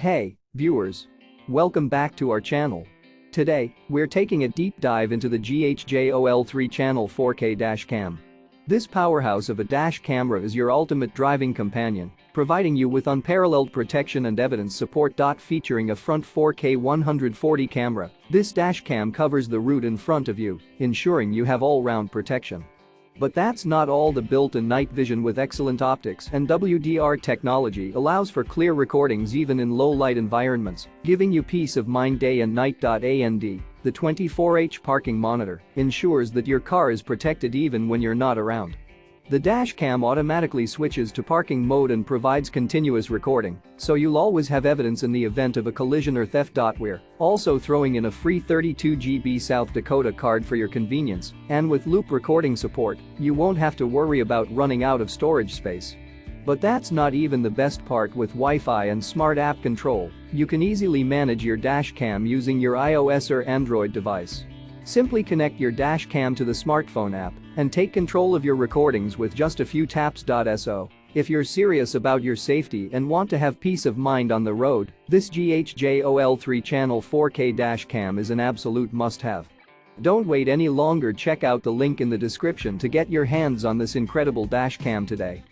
Hey, viewers. Welcome back to our channel. Today, we're taking a deep dive into the GHJOL3 channel 4K dash cam. This powerhouse of a dash camera is your ultimate driving companion, providing you with unparalleled protection and evidence support. Featuring a front 4K 140 camera, this dash cam covers the route in front of you, ensuring you have all-round protection. But that's not all. The built-in night vision with excellent optics and WDR technology allows for clear recordings even in low-light environments, giving you peace of mind day and night. And the 24H parking monitor ensures that your car is protected even when you're not around. The dash cam automatically switches to parking mode and provides continuous recording, so you'll always have evidence in the event of a collision or theft. We're also throwing in a free 32 GB South Dakota card for your convenience, and with loop recording support, you won't have to worry about running out of storage space. But that's not even the best part. With Wi-Fi and smart app control, you can easily manage your dash cam using your iOS or Android device. Simply connect your dash cam to the smartphone app and take control of your recordings with just a few taps. So, if you're serious about your safety and want to have peace of mind on the road, this GHJOL3 channel 4K dash cam is an absolute must-have. Don't wait any longer. Check out the link in the description to get your hands on this incredible dash cam today.